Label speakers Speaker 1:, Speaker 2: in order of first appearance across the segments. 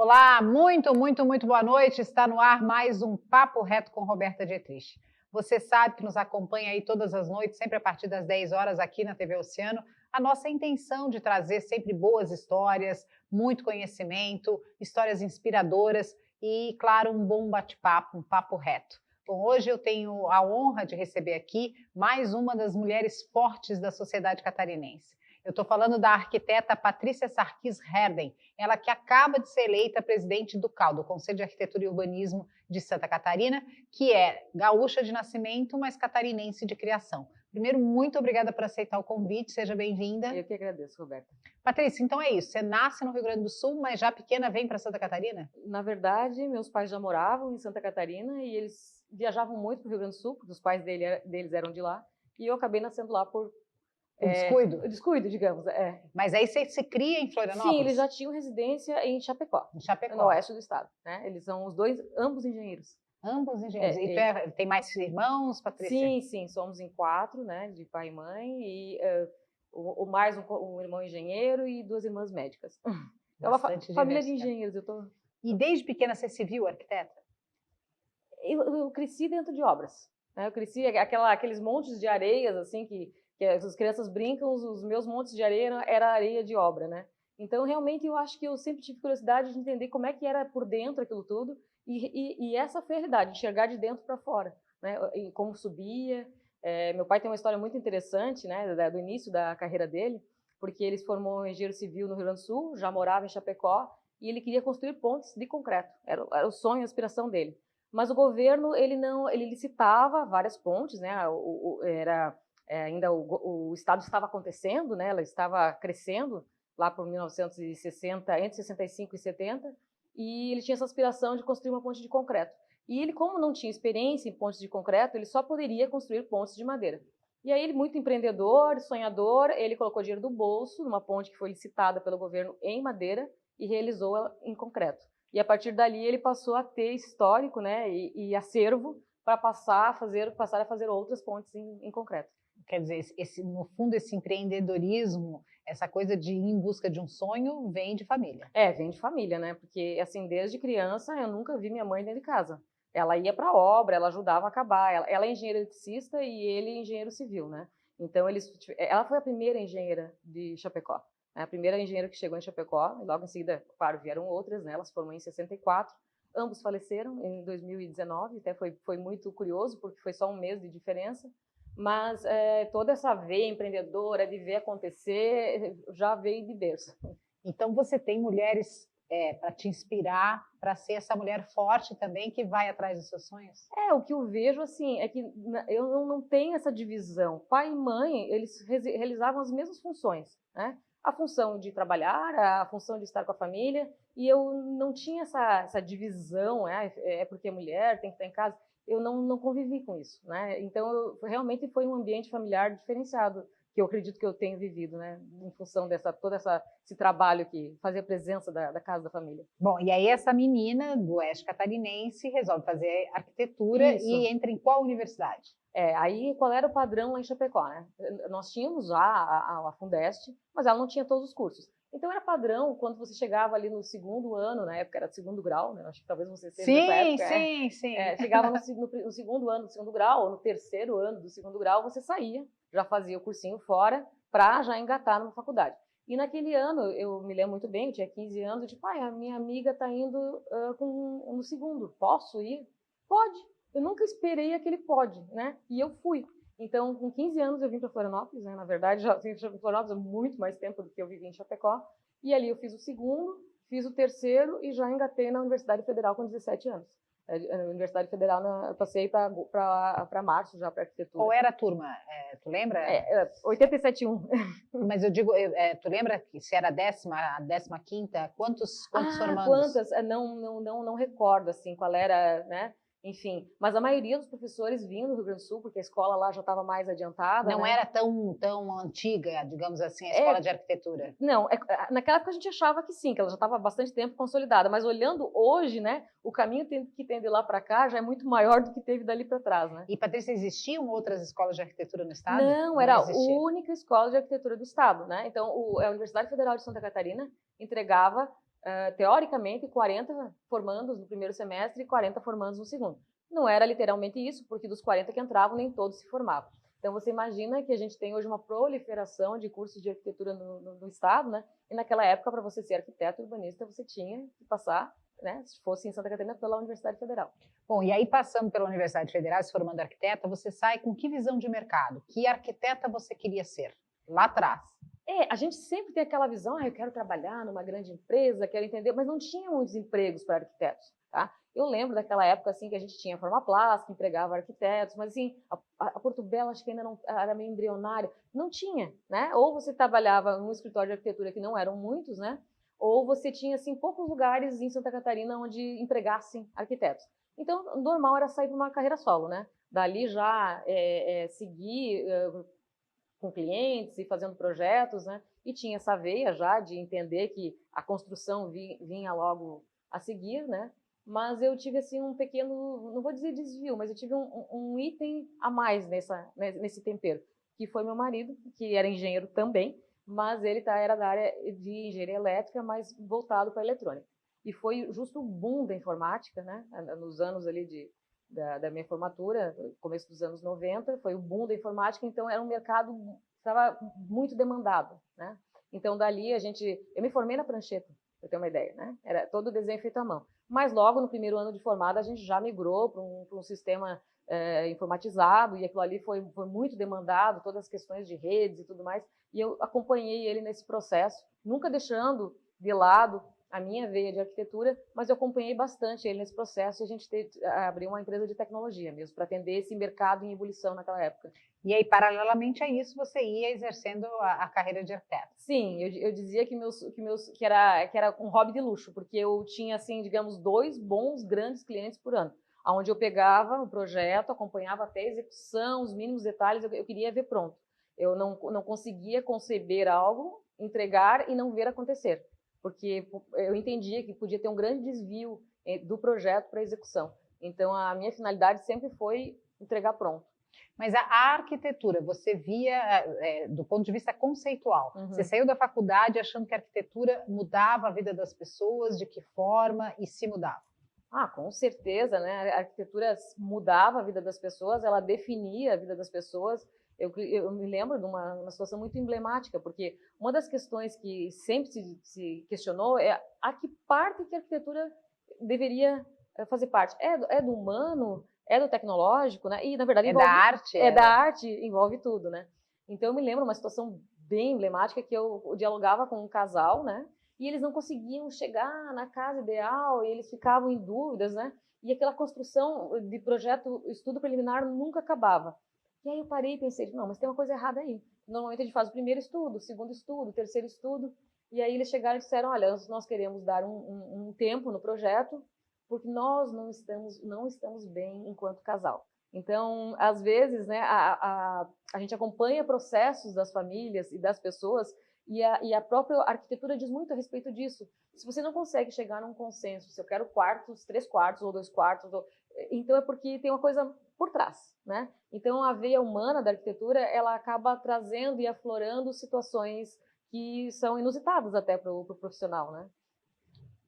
Speaker 1: Olá, muito boa noite. Está no ar mais um Papo Reto com Roberta Dietrich. Você sabe que nos acompanha aí todas as noites, sempre a partir das 10 horas aqui na TV Oceano. A nossa intenção de trazer sempre boas histórias, muito conhecimento, histórias inspiradoras e, claro, um bom bate-papo, um papo reto. Bom, hoje eu tenho a honra de receber aqui mais uma das mulheres fortes da sociedade catarinense. Eu estou falando da arquiteta Patrícia Sarquis Herden, ela que acaba de ser eleita presidente do CAU, do Conselho de Arquitetura e Urbanismo de Santa Catarina, que é gaúcha de nascimento, mas catarinense de criação. Primeiro, muito obrigada por aceitar o convite, seja bem-vinda.
Speaker 2: Eu que agradeço, Roberta.
Speaker 1: Patrícia, então é isso, você nasce no Rio Grande do Sul, mas já pequena vem para Santa Catarina?
Speaker 2: Na verdade, meus pais já moravam em Santa Catarina e eles viajavam muito para o Rio Grande do Sul, porque os pais deles eram de lá, e eu acabei nascendo lá por...
Speaker 1: descuido?
Speaker 2: Descuido, digamos.
Speaker 1: Mas aí você se cria em Florianópolis?
Speaker 2: Sim, eles já tinham residência em Chapecó, no oeste do estado. Né? Eles são os dois, ambos engenheiros.
Speaker 1: Ambos engenheiros. E tem mais irmãos, Patrícia?
Speaker 2: Sim, somos em 4, né, de pai e mãe, e mais um irmão engenheiro e 2 irmãs médicas. É uma família de engenheiros.
Speaker 1: E desde pequena você se viu arquiteta?
Speaker 2: Eu cresci dentro de obras. Né? Eu cresci aqueles montes de areias assim que as crianças brincam, os meus montes de areia era areia de obra, né? Então, realmente, eu acho que eu sempre tive curiosidade de entender como é que era por dentro aquilo tudo e essa foi a realidade, enxergar de dentro para fora, né? E como subia. Meu pai tem uma história muito interessante, né, do início da carreira dele, porque ele se formou engenheiro civil no Rio Grande do Sul, já morava em Chapecó, e ele queria construir pontes de concreto. Era o sonho, a aspiração dele. Mas o governo, ele licitava várias pontes, né? Ainda o Estado estava acontecendo, né? Ela estava crescendo lá por 1960, entre 65 e 70, e ele tinha essa aspiração de construir uma ponte de concreto. E ele, como não tinha experiência em pontes de concreto, ele só poderia construir pontes de madeira. E aí ele, muito empreendedor, sonhador, ele colocou dinheiro do bolso numa ponte que foi licitada pelo governo em madeira e realizou-a em concreto. E a partir dali ele passou a ter histórico, né, e acervo para passar a fazer outras pontes em concreto.
Speaker 1: Quer dizer, no fundo, esse empreendedorismo, essa coisa de ir em busca de um sonho, vem de família.
Speaker 2: Vem de família, né? Porque, assim, desde criança, eu nunca vi minha mãe dentro de casa. Ela ia para a obra, ela ajudava a acabar. Ela é engenheira eletricista e ele é engenheiro civil, né? Então, ela foi a primeira engenheira de Chapecó. A primeira engenheira que chegou em Chapecó. E logo em seguida, claro, vieram outras, né? Ela se formou em 64. Ambos faleceram em 2019. Até foi muito curioso, porque foi só um mês de diferença. Mas toda essa veia empreendedora de ver acontecer já veio de berço.
Speaker 1: Então você tem mulheres para te inspirar, para ser essa mulher forte também que vai atrás dos seus sonhos?
Speaker 2: O que eu vejo assim é que eu não tenho essa divisão. Pai e mãe, eles realizavam as mesmas funções, né? A função de trabalhar, a função de estar com a família, e eu não tinha essa divisão, porque é mulher, tem que estar em casa. Eu não convivi com isso, né? Então, realmente foi um ambiente familiar diferenciado, que eu acredito que eu tenho vivido, né? Em função todo esse trabalho que fazia a presença da casa da família.
Speaker 1: Bom, e aí essa menina do oeste catarinense resolve fazer arquitetura. Isso. E entra em qual universidade?
Speaker 2: Aí qual era o padrão lá em Chapecó, né? Nós tínhamos já a Fundeste, mas ela não tinha todos os cursos. Então era padrão, quando você chegava ali no segundo ano, na época era segundo grau, né? Acho que talvez você seja nessa época.
Speaker 1: Sim.
Speaker 2: Chegava no segundo ano do segundo grau, ou no terceiro ano do segundo grau, você saía, já fazia o cursinho fora, para já engatar numa faculdade. E naquele ano, eu me lembro muito bem, eu tinha 15 anos, eu disse, pai, a minha amiga está indo no segundo, posso ir? Pode. Eu nunca esperei aquele pode, né? E eu fui. Então, com 15 anos eu vim para Florianópolis, né? Na verdade, já vim para Florianópolis há muito mais tempo do que eu vivi em Chapecó. E ali eu fiz o segundo, fiz o terceiro e já engatei na Universidade Federal com 17 anos. Na Universidade Federal, eu passei para março já para arquitetura.
Speaker 1: Qual era a turma? Tu lembra?
Speaker 2: 87-1.
Speaker 1: Mas eu digo, tu lembra que se era a 15ª? Quantos formandos?
Speaker 2: Quantas? Não recordo assim qual era, né? Enfim, mas a maioria dos professores vinham do Rio Grande do Sul, porque a escola lá já estava mais adiantada.
Speaker 1: Não, né? Era tão antiga, digamos assim, a escola de arquitetura?
Speaker 2: Não, naquela época a gente achava que sim, que ela já estava há bastante tempo consolidada, mas olhando hoje, né, o caminho que tem de lá para cá já é muito maior do que teve dali para trás, né?
Speaker 1: E, Patrícia, existiam outras escolas de arquitetura no estado?
Speaker 2: Não, era a única escola de arquitetura do estado, né? Então, a Universidade Federal de Santa Catarina entregava teoricamente, 40 formandos no primeiro semestre e 40 formandos no segundo. Não era literalmente isso, porque dos 40 que entravam, nem todos se formavam. Então, você imagina que a gente tem hoje uma proliferação de cursos de arquitetura no Estado, né? E naquela época, para você ser arquiteto urbanista, você tinha que passar, né, se fosse em Santa Catarina, pela Universidade Federal.
Speaker 1: Bom, e aí passando pela Universidade Federal, se formando arquiteta, você sai com que visão de mercado? Que arquiteta você queria ser lá atrás?
Speaker 2: A gente sempre tem aquela visão, eu quero trabalhar numa grande empresa, quero entender, mas não tinha muitos empregos para arquitetos, tá? Eu lembro daquela época, assim, que a gente tinha Formaplast, que empregava arquitetos, mas, assim, a Porto Belo acho que ainda não era meio embrionária, não tinha, né? Ou você trabalhava num escritório de arquitetura, que não eram muitos, né? Ou você tinha, assim, poucos lugares em Santa Catarina onde empregassem arquitetos. Então, o normal era sair para uma carreira solo, né? Dali já seguir com clientes e fazendo projetos, né? E tinha essa veia já de entender que a construção vinha logo a seguir, né? Mas eu tive, assim, um pequeno, não vou dizer desvio, mas eu tive um item a mais nesse tempero, que foi meu marido, que era engenheiro também, mas ele era da área de engenharia elétrica, mas voltado para a eletrônica. E foi justo o boom da informática, né? Nos anos ali da minha formatura, começo dos anos 90, foi o boom da informática, então era um mercado que estava muito demandado, né? Então, dali, eu me formei na prancheta, para ter uma ideia, né? Era todo o desenho feito à mão. Mas logo no primeiro ano de formada, a gente já migrou para um sistema informatizado, e aquilo ali foi muito demandado, todas as questões de redes e tudo mais, e eu acompanhei ele nesse processo, nunca deixando de lado a minha veia de arquitetura, mas eu acompanhei bastante ele nesse processo, e a gente abriu uma empresa de tecnologia mesmo, para atender esse mercado em ebulição naquela época.
Speaker 1: E aí, paralelamente a isso, você ia exercendo a carreira de arquiteto?
Speaker 2: Sim, eu dizia que era um hobby de luxo, porque eu tinha, assim, digamos, 2 bons, grandes clientes por ano, onde eu pegava o projeto, acompanhava até a execução, os mínimos detalhes, eu queria ver pronto. Eu não conseguia conceber algo, entregar e não ver acontecer, porque eu entendia que podia ter um grande desvio do projeto para a execução. Então, a minha finalidade sempre foi entregar pronto.
Speaker 1: Mas a arquitetura, você via do ponto de vista conceitual.
Speaker 2: Uhum.
Speaker 1: Você saiu da faculdade achando que a arquitetura mudava a vida das pessoas, de que forma e se mudava?
Speaker 2: Com certeza, né? A arquitetura mudava a vida das pessoas, ela definia a vida das pessoas. Eu me lembro de uma situação muito emblemática, porque uma das questões que sempre se questionou é a que parte que a arquitetura deveria fazer parte. É do humano? É do tecnológico, né? E, na verdade,
Speaker 1: da arte?
Speaker 2: Da arte, envolve tudo, né? Então, eu me lembro uma situação bem emblemática que eu dialogava com um casal, né? E eles não conseguiam chegar na casa ideal, e eles ficavam em dúvidas, né? E aquela construção de projeto, estudo preliminar nunca acabava. E aí eu parei e pensei, não, mas tem uma coisa errada aí. Normalmente a gente faz o primeiro estudo, o segundo estudo, o terceiro estudo, e aí eles chegaram e disseram, olha, nós queremos dar um tempo no projeto, porque nós não estamos bem enquanto casal. Então, às vezes, né, a gente acompanha processos das famílias e das pessoas, e a própria arquitetura diz muito a respeito disso. Se você não consegue chegar num consenso, se eu quero quartos, 3 quartos ou 2 quartos, então é porque tem uma coisa por trás, né? Então, a veia humana da arquitetura, ela acaba trazendo e aflorando situações que são inusitadas até para o profissional, né?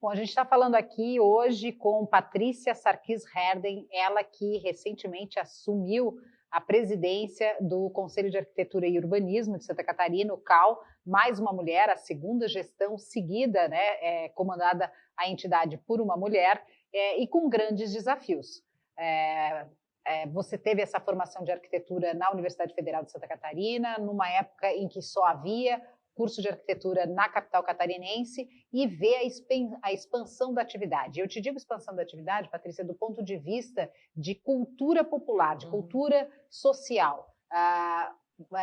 Speaker 1: Bom, a gente está falando aqui hoje com Patrícia Sarkis Herden, ela que recentemente assumiu a presidência do Conselho de Arquitetura e Urbanismo de Santa Catarina, o CAU, mais uma mulher, a segunda gestão seguida, né, comandada a entidade por uma mulher, e com grandes desafios. Você teve essa formação de arquitetura na Universidade Federal de Santa Catarina, numa época em que só havia curso de arquitetura na capital catarinense, e vê a expansão da atividade. Eu te digo expansão da atividade, Patrícia, do ponto de vista de cultura popular, de cultura social.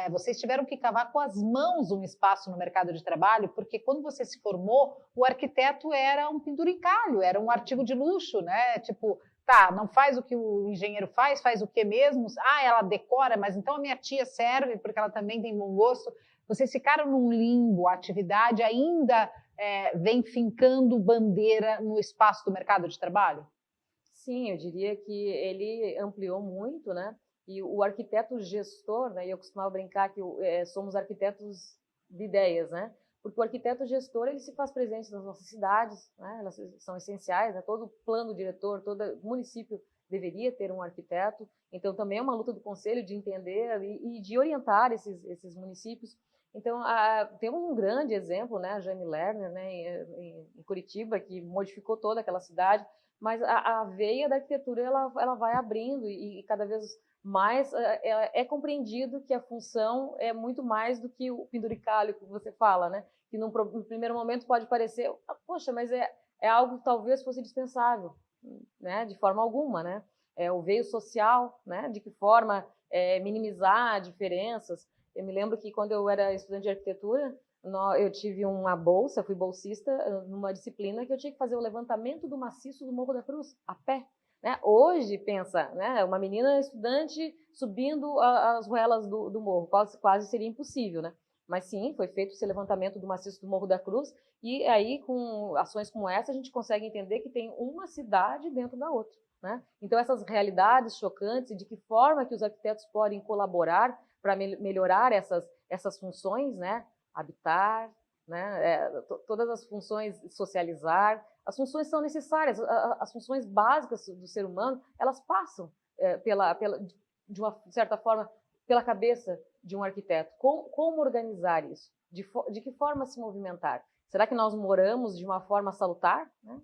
Speaker 1: Vocês tiveram que cavar com as mãos um espaço no mercado de trabalho, porque quando você se formou, o arquiteto era um penduricalho, era um artigo de luxo, né? Tipo, tá, não faz o que o engenheiro faz o que mesmo? Ela decora, mas então a minha tia serve, porque ela também tem bom gosto. Vocês ficaram num limbo, a atividade ainda vem fincando bandeira no espaço do mercado de trabalho?
Speaker 2: Sim, eu diria que ele ampliou muito, né? E o arquiteto gestor, né? E eu costumava brincar que somos arquitetos de ideias, né? Porque o arquiteto gestor, ele se faz presente nas nossas cidades, né? Elas são essenciais, né? Todo plano diretor, todo município deveria ter um arquiteto. Então, também é uma luta do conselho de entender e de orientar esses municípios. Então, temos um grande exemplo, né? A Jane Lerner, né? Em Curitiba, que modificou toda aquela cidade, mas a veia da arquitetura ela vai abrindo e cada vez mais é compreendido que a função é muito mais do que o penduricalho que você fala, né? Que no primeiro momento pode parecer, poxa, mas é algo que talvez fosse dispensável, né? De forma alguma, né? O veio social, né? De que forma minimizar diferenças. Eu me lembro que quando eu era estudante de arquitetura, eu tive uma bolsa, fui bolsista numa disciplina que eu tinha que fazer o levantamento do maciço do Morro da Cruz, a pé. Né? Hoje, pensa, né? Uma menina estudante subindo as ruelas do morro, quase seria impossível, né? Mas sim, foi feito esse levantamento do maciço do Morro da Cruz, e aí, com ações como essa, a gente consegue entender que tem uma cidade dentro da outra. Né? Então, essas realidades chocantes, e de que forma que os arquitetos podem colaborar para melhorar essas funções, né? Habitar, né? Todas as funções, socializar, as funções são necessárias, as funções básicas do ser humano, elas passam de uma certa forma, pela cabeça de um arquiteto. Como organizar isso? De que forma se movimentar? Será que nós moramos de uma forma salutar? Né?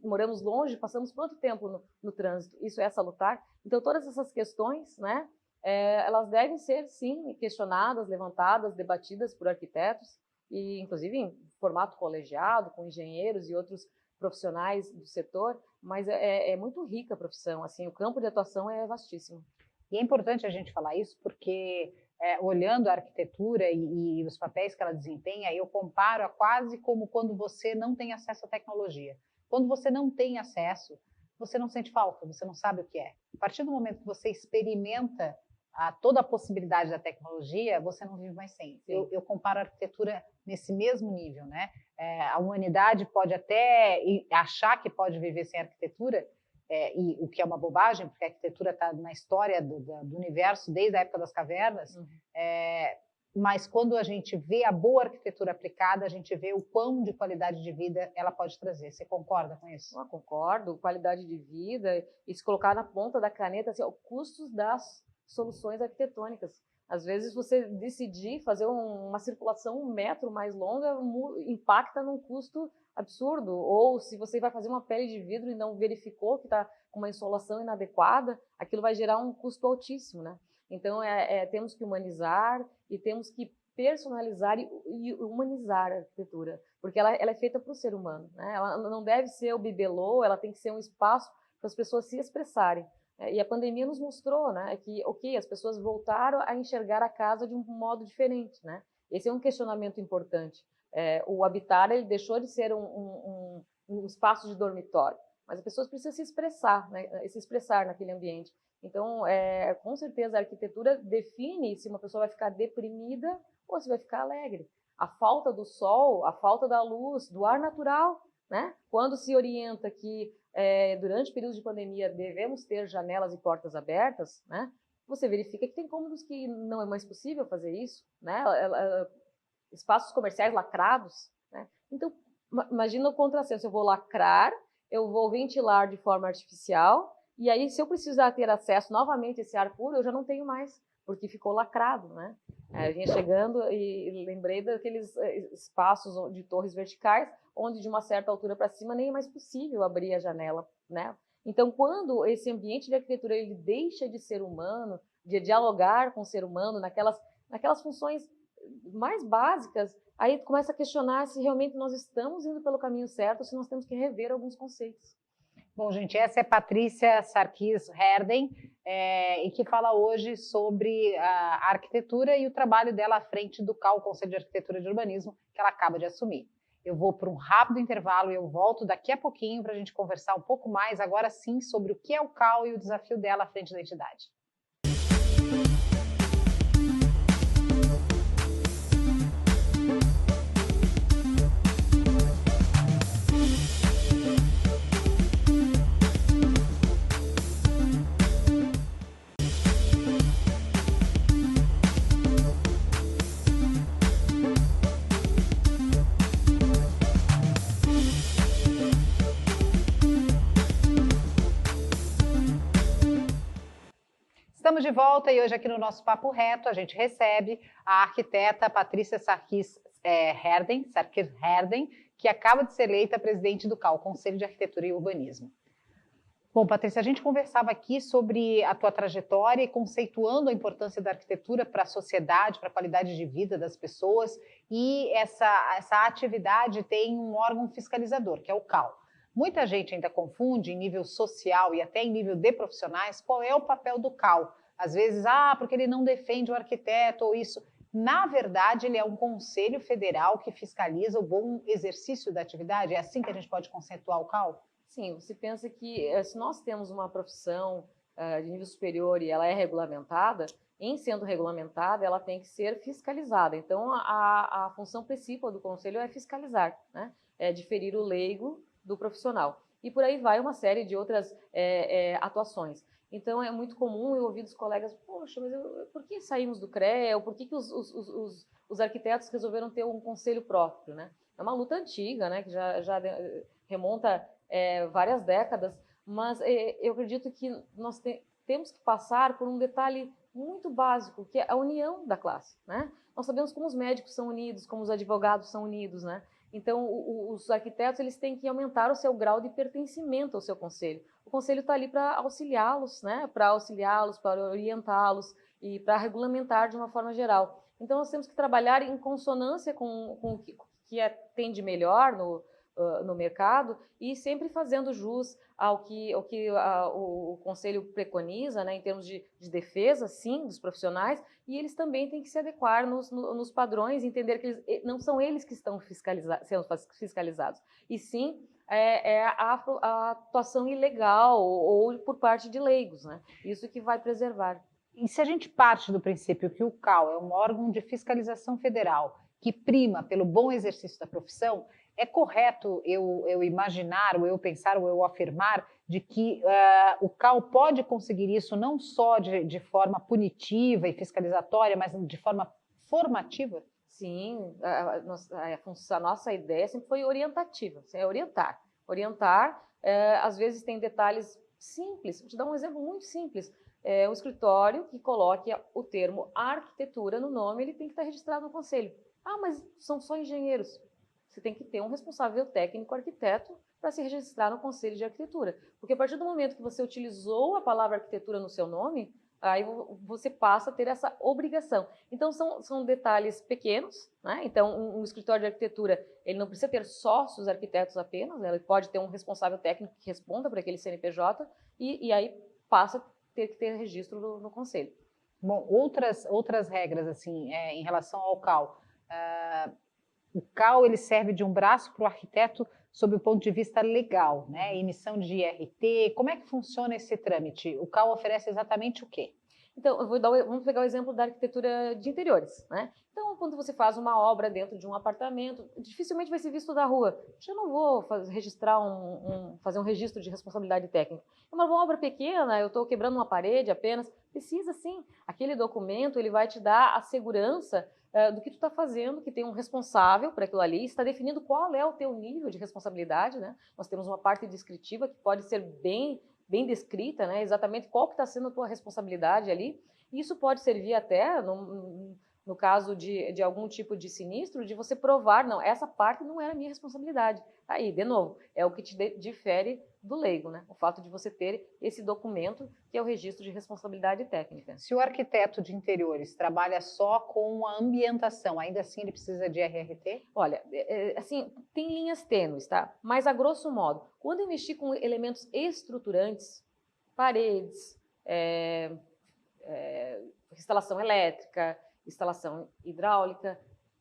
Speaker 2: Moramos longe, passamos quanto tempo no trânsito? Isso é salutar? Então, todas essas questões, né, elas devem ser, sim, questionadas, levantadas, debatidas por arquitetos, e inclusive em formato colegiado, com engenheiros e outros profissionais do setor, mas é muito rica a profissão, assim, o campo de atuação é vastíssimo.
Speaker 1: E é importante a gente falar isso porque, olhando a arquitetura e os papéis que ela desempenha, eu comparo a quase como quando você não tem acesso à tecnologia. Quando você não tem acesso, você não sente falta, você não sabe o que é. A partir do momento que você experimenta toda a possibilidade da tecnologia, você não vive mais sem. Eu comparo a arquitetura nesse mesmo nível, né? A humanidade pode até achar que pode viver sem arquitetura, e o que é uma bobagem, porque a arquitetura está na história do universo desde a época das cavernas, mas quando a gente vê a boa arquitetura aplicada, a gente vê o quão de qualidade de vida ela pode trazer. Você concorda com isso?
Speaker 2: Eu concordo, qualidade de vida, e se colocar na ponta da caneta, assim, os custos das soluções arquitetônicas. Às vezes você decidir fazer uma circulação 1 metro mais longa impacta num custo absurdo, ou se você vai fazer uma pele de vidro e não verificou que está com uma insolação inadequada, aquilo vai gerar um custo altíssimo, né? Então, temos que humanizar e temos que personalizar e humanizar a arquitetura, porque ela é feita para o ser humano, né? Ela não deve ser o bibelô, ela tem que ser um espaço para as pessoas se expressarem. E a pandemia nos mostrou, né, que, as pessoas voltaram a enxergar a casa de um modo diferente, né? Esse é um questionamento importante. O habitar, ele deixou de ser um espaço de dormitório, mas as pessoas precisam se expressar, né, se expressar naquele ambiente. Então, com certeza, a arquitetura define se uma pessoa vai ficar deprimida ou se vai ficar alegre. A falta do sol, a falta da luz, do ar natural, né? Quando se orienta que durante períodos de pandemia devemos ter janelas e portas abertas, né? Você verifica que tem cômodos que não é mais possível fazer isso, né? Espaços comerciais lacrados, né? Então, imagina o contrassenso, eu vou lacrar, eu vou ventilar de forma artificial, e aí se eu precisar ter acesso novamente a esse ar puro, eu já não tenho mais, porque ficou lacrado, né? Eu vinha chegando e lembrei daqueles espaços de torres verticais, onde de uma certa altura para cima nem é mais possível abrir a janela, né? Então, quando esse ambiente de arquitetura ele deixa de ser humano, de dialogar com o ser humano, naquelas funções mais básicas, aí começa a questionar se realmente nós estamos indo pelo caminho certo, ou se nós temos que rever alguns conceitos.
Speaker 1: Bom, gente, essa é Patrícia Sarkis Herden, e que fala hoje sobre a arquitetura e o trabalho dela à frente do CAU, Conselho de Arquitetura e de Urbanismo, que ela acaba de assumir. Eu vou para um rápido intervalo e eu volto daqui a pouquinho para a gente conversar um pouco mais, agora sim, sobre o que é o CAU e o desafio dela à frente da entidade. Estamos de volta e hoje aqui no nosso Papo Reto a gente recebe a arquiteta Patrícia Sarkis Herden, que acaba de ser eleita presidente do CAU, Conselho de Arquitetura e Urbanismo. Bom, Patrícia, a gente conversava aqui sobre a tua trajetória e conceituando a importância da arquitetura para a sociedade, para a qualidade de vida das pessoas, e essa atividade tem um órgão fiscalizador, que é o CAU. Muita gente ainda confunde em nível social e até em nível de profissionais qual é o papel do CAU. Às vezes, porque ele não defende o arquiteto ou isso. Na verdade, ele é um conselho federal que fiscaliza o bom exercício da atividade. É assim que a gente pode conceituar o CAU?
Speaker 2: Sim, você pensa que se nós temos uma profissão de nível superior e ela é regulamentada, em sendo regulamentada, ela tem que ser fiscalizada. Então, a função principal do conselho é fiscalizar, né? É diferir o leigo do profissional. E por aí vai uma série de outras atuações. Então, é muito comum eu ouvir dos colegas, poxa, mas por que saímos do CREA? Ou por que os arquitetos resolveram ter um conselho próprio, né? É uma luta antiga, né? Que já remonta várias décadas, mas eu acredito que nós temos que passar por um detalhe muito básico, que é a união da classe, né? Nós sabemos como os médicos são unidos, como os advogados são unidos, né? Então, os arquitetos eles têm que aumentar o seu grau de pertencimento ao seu conselho. O conselho está ali para auxiliá-los, né? Para orientá-los e para regulamentar de uma forma geral. Então, nós temos que trabalhar em consonância com o que tem de melhor no mercado e sempre fazendo jus ao que o Conselho preconiza, né, em termos de defesa, sim, dos profissionais, e eles também têm que se adequar nos padrões, entender que não são eles que estão sendo fiscalizados, e sim a atuação ilegal ou por parte de leigos, né? Isso que vai preservar.
Speaker 1: E se a gente parte do princípio que o CAU é um órgão de fiscalização federal que prima pelo bom exercício da profissão, é correto eu imaginar, ou eu pensar, ou eu afirmar de que o CAU pode conseguir isso não só de forma punitiva e fiscalizatória, mas de forma formativa?
Speaker 2: Sim, a nossa ideia sempre foi orientativa, é orientar. Orientar, às vezes tem detalhes simples, vou te dar um exemplo muito simples. O escritório que coloque o termo arquitetura no nome, ele tem que estar registrado no conselho. Mas são só engenheiros. Você tem que ter um responsável técnico arquiteto para se registrar no Conselho de Arquitetura. Porque a partir do momento que você utilizou a palavra arquitetura no seu nome, aí você passa a ter essa obrigação. Então, são detalhes pequenos, né? Então, um escritório de arquitetura, ele não precisa ter sócios arquitetos apenas, né? Ele pode ter um responsável técnico que responda para aquele CNPJ e aí passa a ter que ter registro no Conselho.
Speaker 1: Bom, outras regras, assim, em relação ao CAU. O CAU ele serve de um braço para o arquiteto sob o ponto de vista legal, né? Emissão de IRT, como é que funciona esse trâmite? O CAU oferece exatamente o quê?
Speaker 2: Então, vamos pegar o exemplo da arquitetura de interiores, né? Então, quando você faz uma obra dentro de um apartamento, dificilmente vai ser visto da rua. Eu não vou fazer um registro de responsabilidade técnica. É uma obra pequena, eu estou quebrando uma parede apenas. Precisa sim. Aquele documento ele vai te dar a segurança do que tu está fazendo, que tem um responsável por aquilo ali, está definindo qual é o teu nível de responsabilidade, né? Nós temos uma parte descritiva que pode ser bem descrita, né? Exatamente qual que está sendo a tua responsabilidade ali. Isso pode servir até, no caso de algum tipo de sinistro, de você provar, não, essa parte não era minha responsabilidade. Aí, de novo, é o que te difere do leigo, né? O fato de você ter esse documento que é o registro de responsabilidade técnica.
Speaker 1: Se o arquiteto de interiores trabalha só com a ambientação, ainda assim ele precisa de RRT?
Speaker 2: Olha, assim, tem linhas tênues, tá? Mas a grosso modo, quando eu mexi com elementos estruturantes, paredes, instalação elétrica, instalação hidráulica,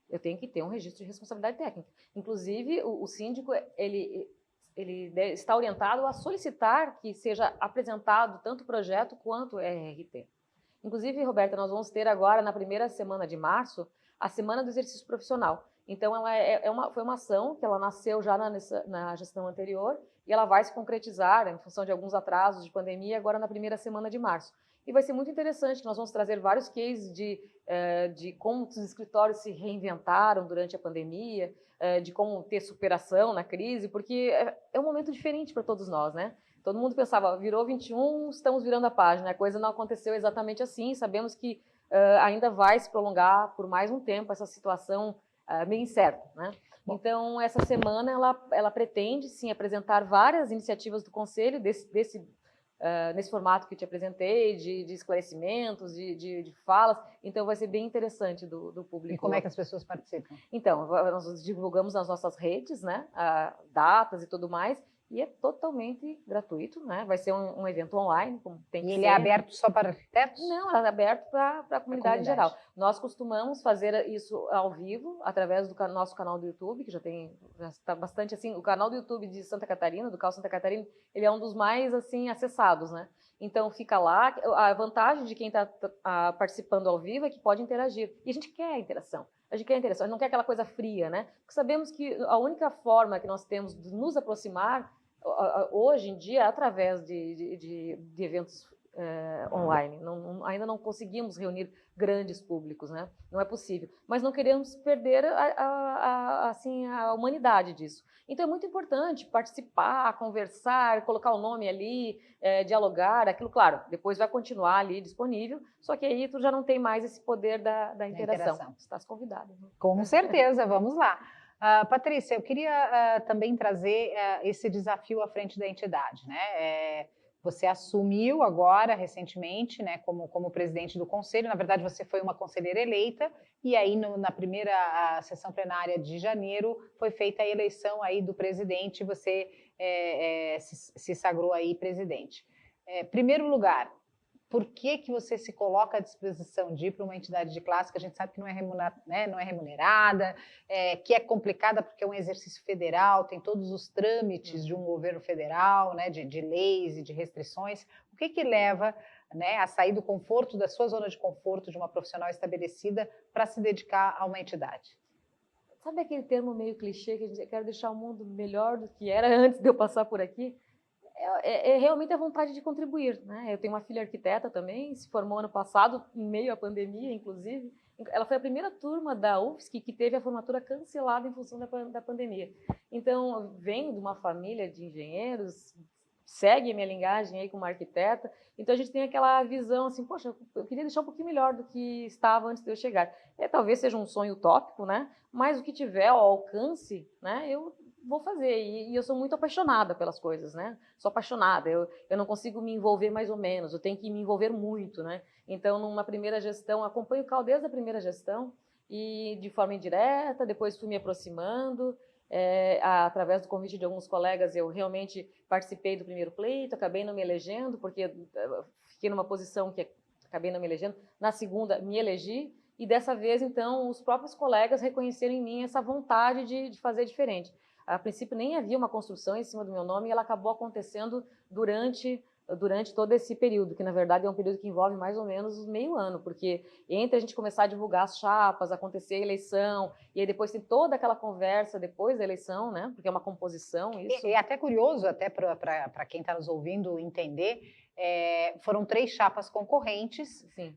Speaker 2: eu tenho que ter um registro de responsabilidade técnica. Inclusive, o síndico, ele está orientado a solicitar que seja apresentado tanto o projeto quanto o RRT. Inclusive, Roberta, nós vamos ter agora, na primeira semana de março, a Semana do Exercício Profissional. Então, ela foi uma ação que ela nasceu já na gestão anterior e ela vai se concretizar, em função de alguns atrasos de pandemia, agora na primeira semana de março. E vai ser muito interessante, que nós vamos trazer vários cases de de como os escritórios se reinventaram durante a pandemia, de como ter superação na crise, porque é um momento diferente para todos nós, né? Todo mundo pensava, virou 21, estamos virando a página. A coisa não aconteceu exatamente assim. Sabemos que ainda vai se prolongar por mais um tempo essa situação meio incerta, né? Então, essa semana ela pretende, sim, apresentar várias iniciativas do Conselho nesse formato que eu te apresentei, de esclarecimentos, de falas. Então, vai ser bem interessante do público.
Speaker 1: E como é que as pessoas participam?
Speaker 2: Então, nós divulgamos nas nossas redes, né, datas e tudo mais, e é totalmente gratuito, né? Vai ser um evento online, como tem que ser.
Speaker 1: E ele é aberto só para arquitetos?
Speaker 2: Não, é aberto para a comunidade em geral. Nós costumamos fazer isso ao vivo, através do nosso canal do YouTube, que já está bastante assim, o canal do YouTube de Santa Catarina, do CAU Santa Catarina, ele é um dos mais assim acessados, né? Então fica lá, a vantagem de quem está participando ao vivo é que pode interagir. E a gente quer a interação. A gente não quer aquela coisa fria, né? Porque sabemos que a única forma que nós temos de nos aproximar hoje em dia é através de eventos online. Ainda não conseguimos reunir grandes públicos, né? Não é possível. Mas não queremos perder assim, a humanidade disso. Então é muito importante participar, conversar, colocar o nome ali, dialogar, aquilo, claro, depois vai continuar ali disponível, só que aí tu já não tem mais esse poder da interação. Estás convidada. Né?
Speaker 1: Com certeza, vamos lá. Patrícia, eu queria também trazer esse desafio à frente da entidade, né? Você assumiu agora, recentemente, né, como presidente do conselho. Na verdade, você foi uma conselheira eleita, e aí na primeira sessão plenária de janeiro foi feita a eleição aí do presidente, e você se sagrou aí presidente. Primeiro lugar, por que você se coloca à disposição de ir para uma entidade de classe que a gente sabe que não é remunerada, que é complicada porque é um exercício federal, tem todos os trâmites de um governo federal, né, de leis e de restrições. O que leva, né, a sair do conforto, da sua zona de conforto de uma profissional estabelecida para se dedicar a uma entidade?
Speaker 2: Sabe aquele termo meio clichê que a gente quer deixar o mundo melhor do que era antes de eu passar por aqui? Realmente a vontade de contribuir, né? Eu tenho uma filha arquiteta também, se formou ano passado, em meio à pandemia, inclusive. Ela foi a primeira turma da UFSC que teve a formatura cancelada em função da pandemia. Então, eu venho de uma família de engenheiros, segue a minha linhagem aí como arquiteta, então a gente tem aquela visão assim, poxa, eu queria deixar um pouquinho melhor do que estava antes de eu chegar. Talvez seja um sonho utópico, né? Mas o que tiver ao alcance, né? Eu vou fazer, e eu sou muito apaixonada pelas coisas, né? Sou apaixonada, eu não consigo me envolver mais ou menos, eu tenho que me envolver muito, né? Então, numa primeira gestão, acompanho o CAU desde a primeira gestão, e de forma indireta, depois fui me aproximando, através do convite de alguns colegas, eu realmente participei do primeiro pleito, acabei não me elegendo, porque fiquei numa posição que acabei não me elegendo, na segunda me elegi, e dessa vez, então, os próprios colegas reconheceram em mim essa vontade de fazer diferente. A princípio nem havia uma construção em cima do meu nome, e ela acabou acontecendo durante todo esse período, que na verdade é um período que envolve mais ou menos meio ano, porque entre a gente começar a divulgar as chapas, acontecer a eleição, e aí depois tem toda aquela conversa depois da eleição, né? Porque é uma composição isso.
Speaker 1: É até curioso, até para quem está nos ouvindo entender, foram 3 chapas concorrentes.
Speaker 2: Sim.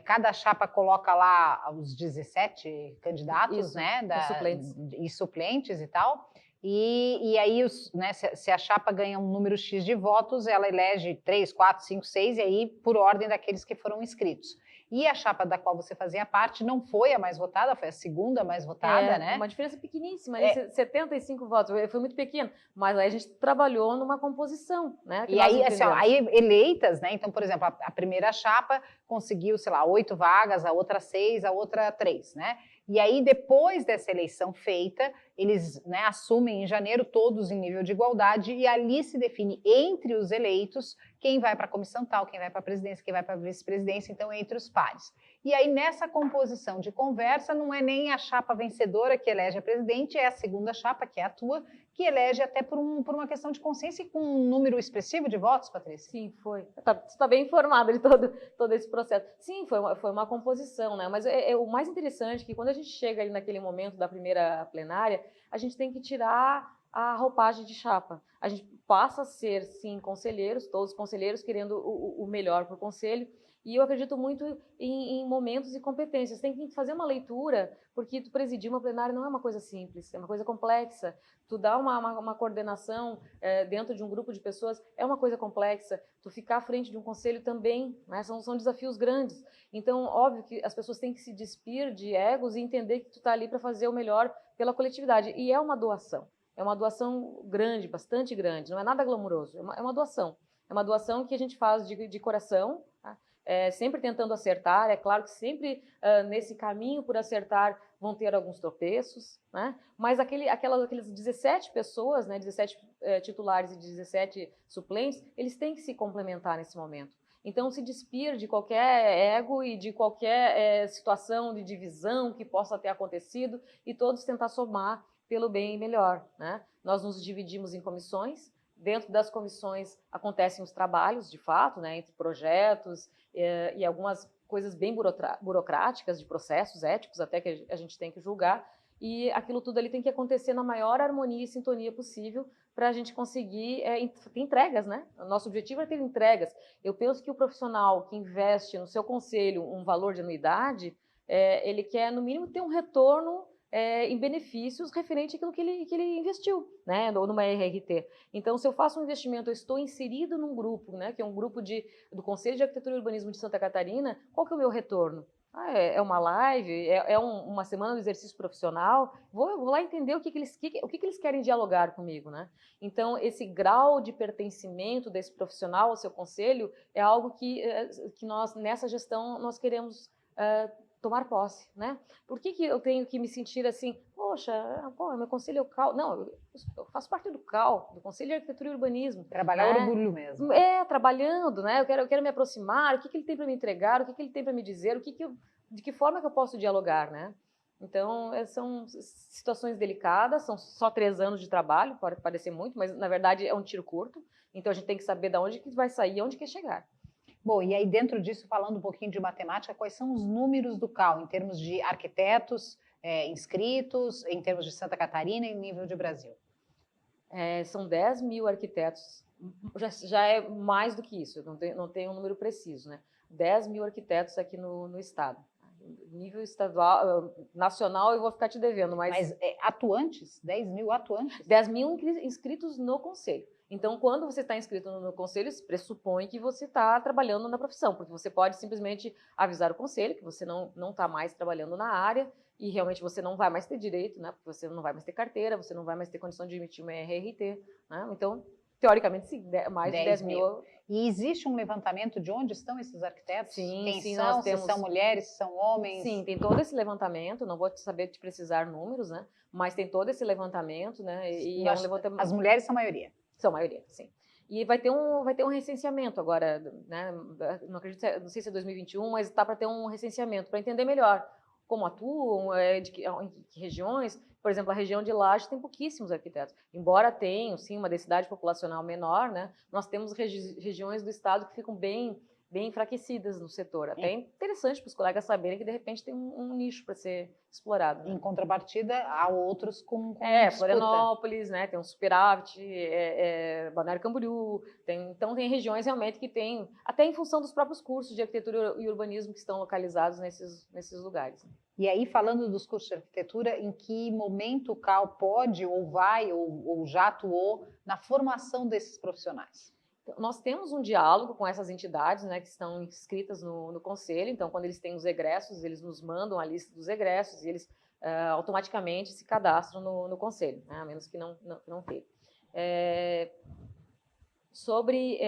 Speaker 1: Cada chapa coloca lá os 17 candidatos,
Speaker 2: isso,
Speaker 1: né?
Speaker 2: suplentes.
Speaker 1: E suplentes e tal. E aí, né, se a chapa ganha um número X de votos, ela elege 3, 4, 5, 6, e aí por ordem daqueles que foram inscritos. E a chapa da qual você fazia parte não foi a mais votada, foi a segunda mais votada, né?
Speaker 2: Uma diferença pequeníssima, 75 votos, foi muito pequeno, mas aí a gente trabalhou numa composição, né?
Speaker 1: E aí, assim, aí eleitas, né? Então, por exemplo, a primeira chapa conseguiu, sei lá, 8 vagas, a outra 6, a outra 3, né? E aí, depois dessa eleição feita, eles, né, assumem em janeiro todos em nível de igualdade, e ali se define entre os eleitos quem vai para a comissão tal, quem vai para a presidência, quem vai para a vice-presidência, então entre os pares. E aí, nessa composição de conversa, não é nem a chapa vencedora que elege a presidente, é a segunda chapa, que é a tua, que elege até por uma questão de consciência e com um número expressivo de votos, Patrícia?
Speaker 2: Sim, foi. Você está bem informada de todo esse processo. Sim, foi uma composição, né? Mas o mais interessante é que quando a gente chega ali naquele momento da primeira plenária, a gente tem que tirar a roupagem de chapa. A gente passa a ser, sim, conselheiros, todos conselheiros querendo o melhor para o conselho, e eu acredito muito em momentos e competências. Tem que fazer uma leitura, porque tu presidir uma plenária não é uma coisa simples, é uma coisa complexa. Tu dar uma coordenação dentro de um grupo de pessoas é uma coisa complexa. Tu ficar à frente de um conselho também, né, são desafios grandes. Então, óbvio que as pessoas têm que se despir de egos e entender que tu está ali para fazer o melhor pela coletividade. E é uma doação. É uma doação grande, bastante grande. Não é nada glamuroso, é uma doação. É uma doação que a gente faz de coração, tá? Sempre tentando acertar. É claro que sempre nesse caminho por acertar vão ter alguns tropeços, né? Mas aqueles 17 pessoas, né, 17 titulares e 17 suplentes, eles têm que se complementar nesse momento. Então, se despir de qualquer ego e de qualquer situação de divisão que possa ter acontecido e todos tentar somar pelo bem e melhor, né? Nós nos dividimos em comissões. Dentro das comissões acontecem os trabalhos, de fato, né, entre projetos e algumas coisas bem burocráticas, de processos éticos até que a gente tem que julgar, e aquilo tudo ali tem que acontecer na maior harmonia e sintonia possível para a gente conseguir ter entregas, né? O nosso objetivo é ter entregas. Eu penso que o profissional que investe no seu conselho um valor de anuidade, ele quer, no mínimo, ter um retorno em benefícios referente àquilo que ele investiu, né, numa RRT. Então, se eu faço um investimento, eu estou inserido num grupo, né, que é um grupo do Conselho de Arquitetura e Urbanismo de Santa Catarina, qual que é o meu retorno? É uma live, uma semana de exercício profissional, vou lá entender o que eles querem dialogar comigo, né? Então, esse grau de pertencimento desse profissional ao seu conselho é algo que nós, nessa gestão, nós queremos tomar posse, né? Por que eu tenho que me sentir assim, poxa, meu conselho é o CAL? Não, eu faço parte do CAL, do Conselho de Arquitetura e Urbanismo.
Speaker 1: Trabalhar
Speaker 2: né?
Speaker 1: orgulho mesmo.
Speaker 2: Trabalhando, né? Eu quero me aproximar, o que ele tem para me entregar, o que ele tem para me dizer, de que forma que eu posso dialogar, né? Então, são situações delicadas, são só 3 anos de trabalho, pode parecer muito, mas na verdade é um tiro curto, então a gente tem que saber de onde que vai sair e onde quer chegar.
Speaker 1: Bom, e aí dentro disso, falando um pouquinho de matemática, quais são os números do CAL em termos de arquitetos inscritos, em termos de Santa Catarina e em nível de Brasil?
Speaker 2: São 10 mil arquitetos, já é mais do que isso, não tenho um número preciso, né? 10 mil arquitetos aqui no estado. Nível estadual, nacional, eu vou ficar te devendo, mas
Speaker 1: atuantes? 10 mil atuantes?
Speaker 2: 10 mil inscritos no conselho. Então, quando você está inscrito no conselho, se pressupõe que você está trabalhando na profissão, porque você pode simplesmente avisar o conselho que você não está mais trabalhando na área e realmente você não vai mais ter direito, né? Porque você não vai mais ter carteira, você não vai mais ter condição de emitir uma RRT, né? Então, teoricamente, sim, mais de 10 mil.
Speaker 1: E existe um levantamento de onde estão esses arquitetos?
Speaker 2: Sim,
Speaker 1: Quem
Speaker 2: sim,
Speaker 1: são? Se são mulheres, se são homens?
Speaker 2: Sim, tem todo esse levantamento, não vou saber te precisar números, né? Mas tem todo esse levantamento, né? E é um levantamento...
Speaker 1: As mulheres são a maioria?
Speaker 2: São a maioria, sim. E vai ter um recenseamento agora, né? Não sei se é 2021, mas está para ter um recenseamento para entender melhor como atuam, em que regiões. Por exemplo, a região de Lages tem pouquíssimos arquitetos. Embora tenham, sim, uma densidade populacional menor, né? Nós temos regiões do estado que ficam bem enfraquecidas no setor. Até é interessante para os colegas saberem que, de repente, tem um nicho para ser explorado. Né?
Speaker 1: Em contrapartida, há outros com
Speaker 2: Florianópolis, né? Tem um Superávit, Balneário Camboriú. Então, tem regiões realmente que tem, até em função dos próprios cursos de arquitetura e urbanismo que estão localizados nesses lugares.
Speaker 1: E aí, falando dos cursos de arquitetura, em que momento o CAL pode, ou vai, ou já atuou na formação desses profissionais?
Speaker 2: Nós temos um diálogo com essas entidades, né, que estão inscritas no conselho. Então, quando eles têm os egressos, eles nos mandam a lista dos egressos e eles automaticamente se cadastram no conselho, né, a menos que não tenha. Sobre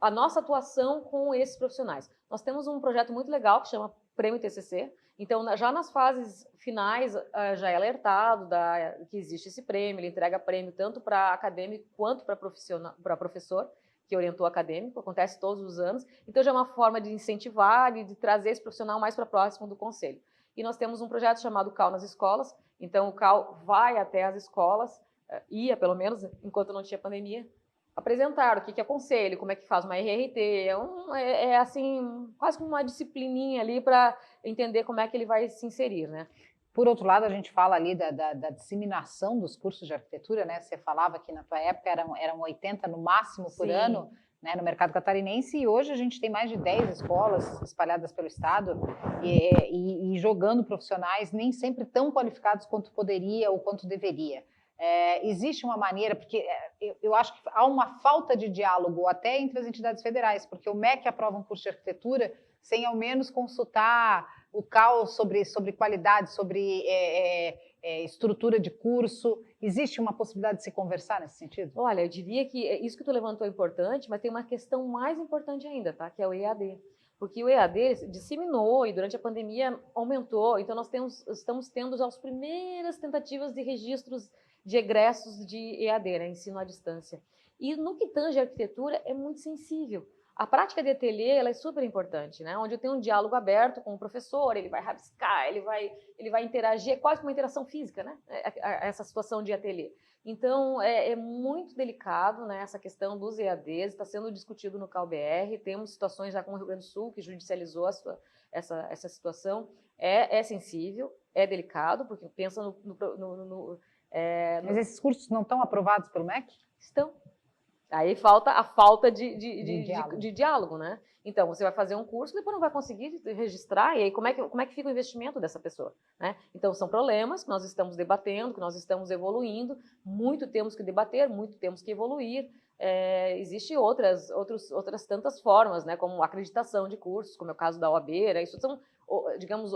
Speaker 2: a nossa atuação com esses profissionais. Nós temos um projeto muito legal que chama Prêmio TCC. Então, já nas fases finais, já é alertado que existe esse prêmio. Ele entrega prêmio tanto para acadêmico quanto para professor que orientou acadêmico, acontece todos os anos. Então, já é uma forma de incentivar e de trazer esse profissional mais para próximo do conselho. E nós temos um projeto chamado CAL nas escolas. Então, o CAL vai até as escolas, ia pelo menos, enquanto não tinha pandemia, apresentar o que é conselho, como é que faz uma RRT. Assim, quase como uma disciplininha ali para entender como é que ele vai se inserir, né?
Speaker 1: Por outro lado, a gente fala ali da disseminação dos cursos de arquitetura, né? Você falava que na tua época eram 80 no máximo por
Speaker 2: Sim.
Speaker 1: ano, né, no mercado catarinense, e hoje a gente tem mais de 10 escolas espalhadas pelo estado e jogando profissionais nem sempre tão qualificados quanto poderia ou quanto deveria. Existe uma maneira, porque eu acho que há uma falta de diálogo até entre as entidades federais, porque o MEC aprova um curso de arquitetura sem ao menos consultar o CAL sobre qualidade, sobre estrutura de curso. Existe uma possibilidade de se conversar nesse sentido?
Speaker 2: Olha, eu diria que isso que tu levantou é importante, mas tem uma questão mais importante ainda, tá? Que é o EAD. Porque o EAD disseminou e durante a pandemia aumentou, então nós estamos tendo já as primeiras tentativas de registros de egressos de EAD, né? Ensino à distância. E no que tange a arquitetura é muito sensível. A prática de ateliê ela é super importante, né? Onde eu tenho um diálogo aberto com o professor, ele vai rabiscar, ele vai interagir, é quase uma interação física, né? Essa situação de ateliê. Então, é muito delicado, né, essa questão dos EADs, está sendo discutido no CalBR, temos situações já como o Rio Grande do Sul, que judicializou essa situação, é sensível, é delicado, porque pensa
Speaker 1: Mas esses cursos não estão aprovados pelo MEC?
Speaker 2: Estão. Aí falta a falta de
Speaker 1: diálogo,
Speaker 2: né? Então, você vai fazer um curso, depois não vai conseguir registrar, e aí como é que fica o investimento dessa pessoa, né? Então, são problemas que nós estamos debatendo, que nós estamos evoluindo, muito temos que debater, muito temos que evoluir. Existem outras tantas formas, né? Como acreditação de cursos, como é o caso da OAB, né? Isso são, digamos,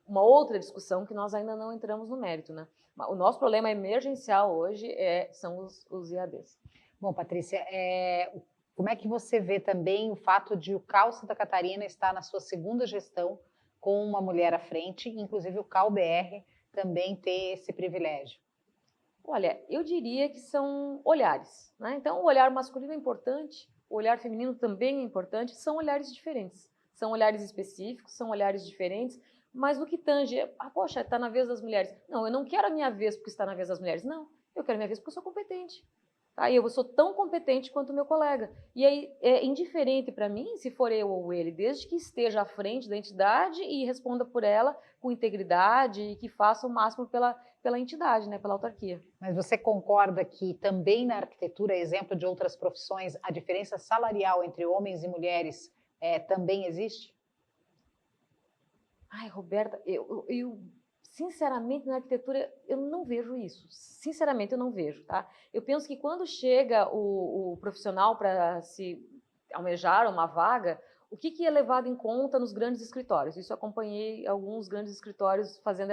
Speaker 2: uma outra discussão que nós ainda não entramos no mérito, né? O nosso problema emergencial hoje são os EADs.
Speaker 1: Bom, Patrícia, como é que você vê também o fato de o CAL Santa Catarina estar na sua segunda gestão com uma mulher à frente, inclusive o CalBR também ter esse privilégio?
Speaker 2: Olha, eu diria que são olhares, né? Então, o olhar masculino é importante, o olhar feminino também é importante, são olhares diferentes, são olhares específicos, são olhares diferentes, mas no que tange, poxa, está na vez das mulheres. Não, eu não quero a minha vez porque está na vez das mulheres, não, eu quero a minha vez porque eu sou competente. Tá? Eu sou tão competente quanto o meu colega. E aí é indiferente para mim se for eu ou ele, desde que esteja à frente da entidade e responda por ela com integridade e que faça o máximo pela entidade, né, pela autarquia.
Speaker 1: Mas você concorda que também na arquitetura, exemplo de outras profissões, a diferença salarial entre homens e mulheres também existe?
Speaker 2: Ai, Roberta, eu sinceramente, na arquitetura, eu não vejo isso. Sinceramente, eu não vejo, tá? Eu penso que quando chega o profissional para se almejar uma vaga, o que é levado em conta nos grandes escritórios? Isso eu acompanhei alguns grandes escritórios fazendo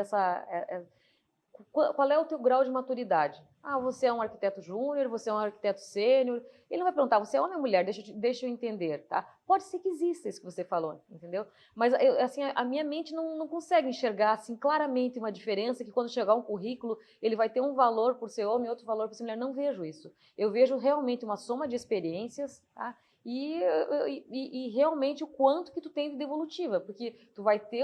Speaker 2: qual é o teu grau de maturidade? Você é um arquiteto júnior, você é um arquiteto sênior. Ele não vai perguntar, você é homem ou mulher? Deixa eu entender, tá? Pode ser que exista isso que você falou, entendeu? Mas assim, a minha mente não consegue enxergar assim, claramente uma diferença que quando chegar um currículo, ele vai ter um valor por ser homem e outro valor por ser mulher. Não vejo isso. Eu vejo realmente uma soma de experiências, tá? E realmente o quanto que tu tem de devolutiva, porque tu vai ter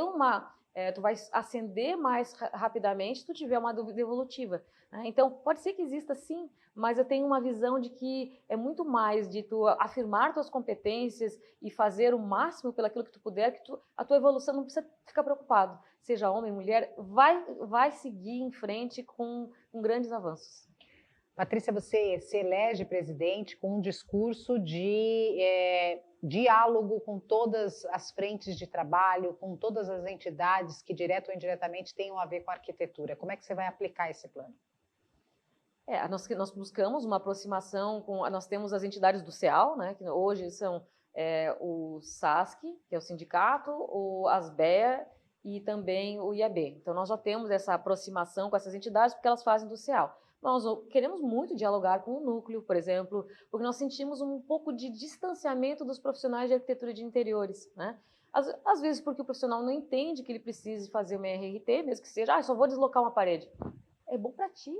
Speaker 2: tu vai ascender mais rapidamente se tu tiver uma dúvida evolutiva. Né? Então, pode ser que exista sim, mas eu tenho uma visão de que é muito mais de tu afirmar tuas competências e fazer o máximo pelaquilo que tu puder, que a tua evolução não precisa ficar preocupado. Seja homem, mulher, vai seguir em frente com grandes avanços.
Speaker 1: Patrícia, você se elege presidente com um discurso de diálogo com todas as frentes de trabalho, com todas as entidades que, direto ou indiretamente, tenham a ver com a arquitetura. Como é que você vai aplicar esse plano?
Speaker 2: Nós buscamos uma aproximação nós temos as entidades do CEAL, né, que hoje são o SASC, que é o sindicato, o ASBEA e também o IAB. Então, nós já temos essa aproximação com essas entidades porque elas fazem do CEAL. Nós queremos muito dialogar com o núcleo, por exemplo, porque nós sentimos um pouco de distanciamento dos profissionais de arquitetura de interiores, né? Às vezes porque o profissional não entende que ele precise fazer uma RRT, mesmo que seja, só vou deslocar uma parede. É bom para ti.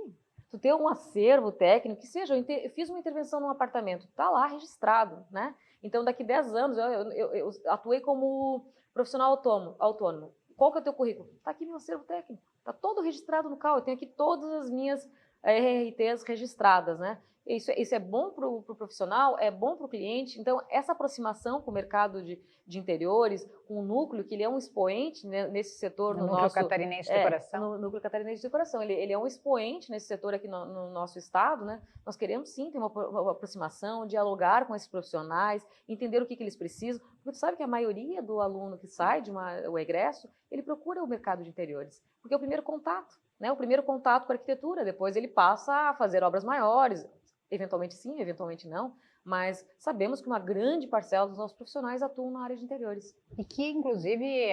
Speaker 2: Tu ter um acervo técnico, que seja, eu fiz uma intervenção num apartamento, tá lá registrado, né? Então, daqui 10 anos, eu atuei como profissional autônomo. Qual que é o teu currículo? Tá aqui meu acervo técnico, tá todo registrado no CAL, eu tenho aqui todas as minhas RRTs registradas, né? Isso é bom para o profissional, é bom para o cliente. Então, essa aproximação com o mercado de interiores, com o núcleo, que ele é um expoente, né, nesse setor
Speaker 1: no Núcleo Catarinense de Decoração.
Speaker 2: No Núcleo Catarinense de Decoração. Ele é um expoente nesse setor aqui no nosso estado, né? Nós queremos sim ter uma aproximação, dialogar com esses profissionais, entender o que eles precisam, porque tu sabe que a maioria do aluno que sai o egresso, ele procura o mercado de interiores, porque é o primeiro contato, né? O primeiro contato com a arquitetura, depois ele passa a fazer obras maiores, eventualmente sim, eventualmente não, mas sabemos que uma grande parcela dos nossos profissionais atuam na área de interiores.
Speaker 1: E que, inclusive,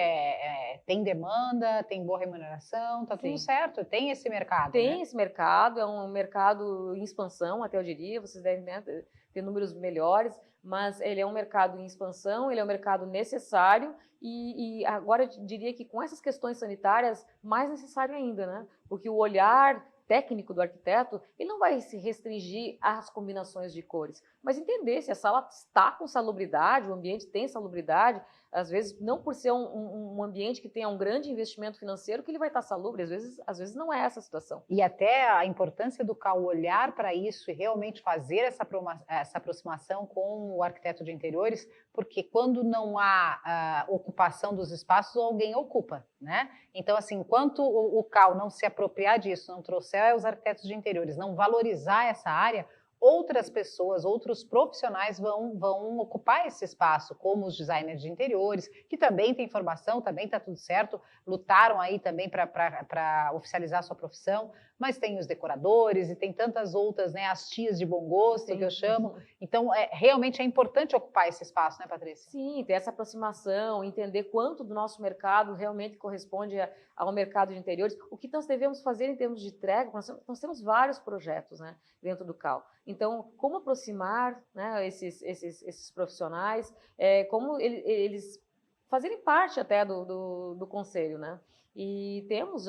Speaker 1: tem demanda, tem boa remuneração, está tudo certo, tem esse mercado,
Speaker 2: Tem,
Speaker 1: né?
Speaker 2: esse mercado, é um mercado em expansão, até eu diria, vocês devem, né, ter números melhores, mas ele é um mercado em expansão, ele é um mercado necessário e agora eu diria que com essas questões sanitárias, mais necessário ainda, né? Porque o olhar técnico do arquiteto, ele não vai se restringir às combinações de cores, mas entender se a sala está com salubridade, o ambiente tem salubridade, às vezes não por ser um ambiente que tenha um grande investimento financeiro que ele vai estar salubre, às vezes não é essa a situação.
Speaker 1: E até a importância do CAU olhar para isso e realmente fazer essa aproximação com o arquiteto de interiores, porque quando não há ocupação dos espaços, alguém ocupa, né? Então, assim, enquanto o CAU não se apropriar disso, não trouxer os arquitetos de interiores, não valorizar essa área, outras pessoas, outros profissionais vão ocupar esse espaço, como os designers de interiores, que também têm formação, também está tudo certo, lutaram aí também para oficializar a sua profissão, mas tem os decoradores e tem tantas outras, né, as tias de bom gosto, sim, que eu chamo. Então, realmente é importante ocupar esse espaço, né, Patrícia?
Speaker 2: Sim, ter essa aproximação, entender quanto do nosso mercado realmente corresponde ao mercado de interiores, o que nós devemos fazer em termos de entrega, nós temos vários projetos, né, dentro do CAU. Então, como aproximar, né, esses profissionais, como eles fazerem parte até do conselho, né? E temos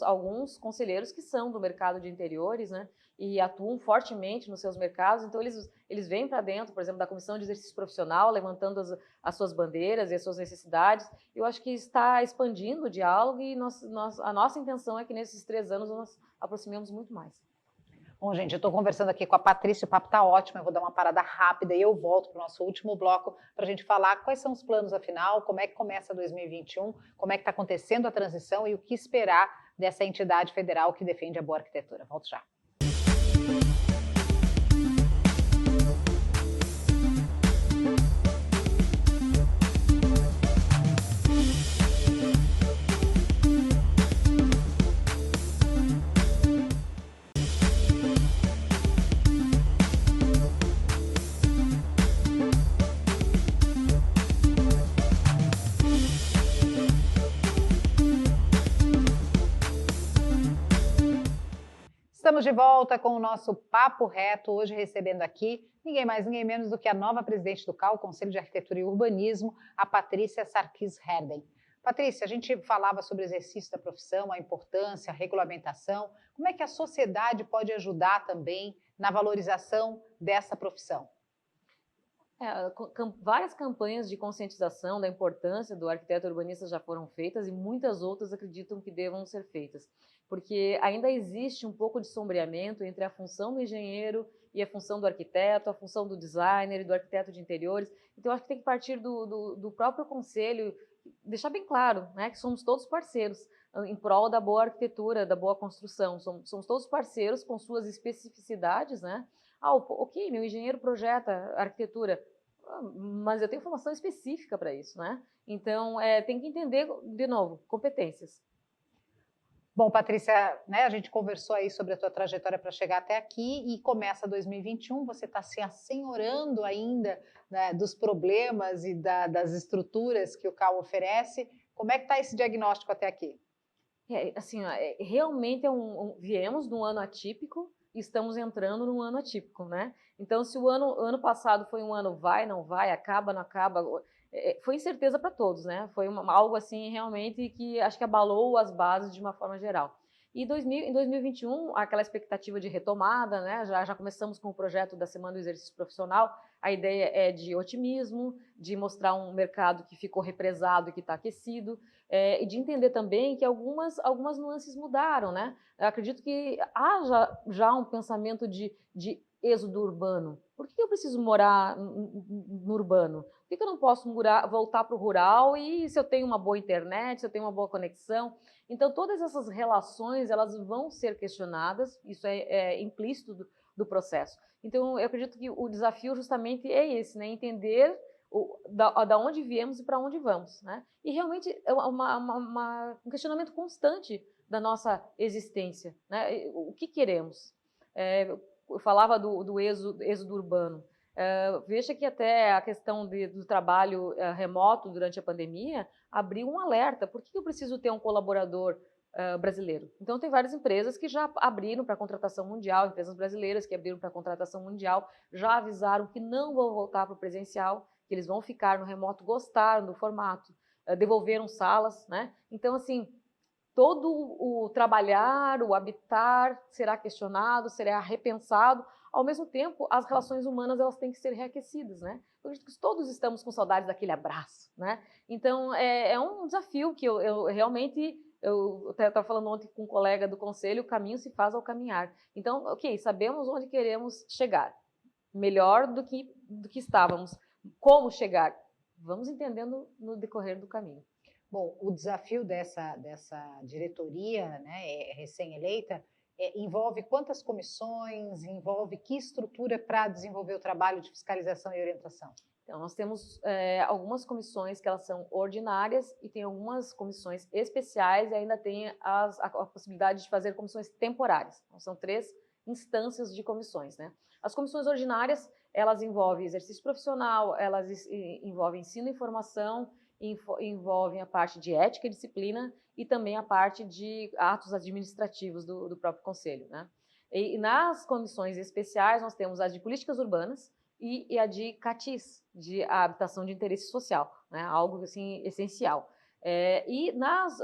Speaker 2: alguns conselheiros que são do mercado de interiores, né? E atuam fortemente nos seus mercados, então eles vêm para dentro, por exemplo, da comissão de exercício profissional, levantando as suas bandeiras e as suas necessidades. Eu acho que está expandindo o diálogo e a nossa intenção é que nesses 3 anos nós aproximemos muito mais.
Speaker 1: Bom, gente, eu estou conversando aqui com a Patrícia, o papo está ótimo, eu vou dar uma parada rápida e eu volto para o nosso último bloco para a gente falar quais são os planos, afinal, como é que começa 2021, como é que está acontecendo a transição e o que esperar dessa entidade federal que defende a boa arquitetura. Volto já. Estamos de volta com o nosso Papo Reto, hoje recebendo aqui ninguém mais, ninguém menos do que a nova presidente do CAU, Conselho de Arquitetura e Urbanismo, a Patrícia Sarkis Herden. Patrícia, a gente falava sobre o exercício da profissão, a importância, a regulamentação. Como é que a sociedade pode ajudar também na valorização dessa profissão?
Speaker 2: Várias campanhas de conscientização da importância do arquiteto urbanista já foram feitas e muitas outras acreditam que devam ser feitas, porque ainda existe um pouco de sombreamento entre a função do engenheiro e a função do arquiteto, a função do designer e do arquiteto de interiores. Então, acho que tem que partir do próprio conselho, deixar bem claro, né, que somos todos parceiros em prol da boa arquitetura, da boa construção. Somos todos parceiros com suas especificidades, né? Ok, meu engenheiro projeta arquitetura, mas eu tenho formação específica para isso, né? Então, tem que entender, de novo, competências.
Speaker 1: Bom, Patrícia, né, a gente conversou aí sobre a tua trajetória para chegar até aqui e começa 2021, você está se assenhorando ainda, né, dos problemas e das estruturas que o CAU oferece. Como é que está esse diagnóstico até aqui?
Speaker 2: Realmente viemos de um ano atípico e estamos entrando num ano atípico, né? Então, se o ano passado foi um ano vai, não vai, acaba, não acaba, foi incerteza para todos, né? Foi algo assim realmente que acho que abalou as bases de uma forma geral. E em 2021, aquela expectativa de retomada, né? Já começamos com o projeto da Semana do Exercício Profissional. A ideia é de otimismo, de mostrar um mercado que ficou represado e que está aquecido, e de entender também que algumas nuances mudaram, né? Eu acredito que haja já um pensamento de êxodo urbano? Por que eu preciso morar no urbano? Por que eu não posso voltar para o rural e se eu tenho uma boa internet, se eu tenho uma boa conexão? Então, todas essas relações, elas vão ser questionadas, isso é implícito do processo. Então, eu acredito que o desafio justamente é esse, né? Entender da onde viemos e para onde vamos, né? E realmente é um questionamento constante da nossa existência, né? O que queremos? Eu falava do êxodo urbano. Veja que até a questão do trabalho remoto durante a pandemia abriu um alerta. Por que eu preciso ter um colaborador brasileiro? Então, tem várias empresas que já abriram para contratação mundial, empresas brasileiras que abriram para contratação mundial, já avisaram que não vão voltar para o presencial, que eles vão ficar no remoto, gostaram do formato, devolveram salas, né? Então, assim, todo o trabalhar, o habitar será questionado, será repensado. Ao mesmo tempo, as relações humanas elas têm que ser reaquecidas, né? Eu acredito que todos estamos com saudades daquele abraço, né? Então, é um desafio que eu realmente... Eu estava falando ontem com um colega do conselho, o caminho se faz ao caminhar. Então, ok, sabemos onde queremos chegar, melhor do que estávamos. Como chegar? Vamos entendendo no decorrer do caminho.
Speaker 1: Bom, o desafio dessa diretoria, né, recém-eleita, envolve quantas comissões, envolve que estrutura para desenvolver o trabalho de fiscalização e orientação?
Speaker 2: Então, nós temos algumas comissões que elas são ordinárias e tem algumas comissões especiais e ainda tem a possibilidade de fazer comissões temporárias. Então, são 3 instâncias de comissões, né? As comissões ordinárias, elas envolvem exercício profissional, elas envolvem ensino e formação, envolvem a parte de ética e disciplina e também a parte de atos administrativos do próprio conselho, né? E nas comissões especiais, nós temos as de políticas urbanas, e a de CATIS, de habitação de interesse social, né? Algo assim essencial. E nas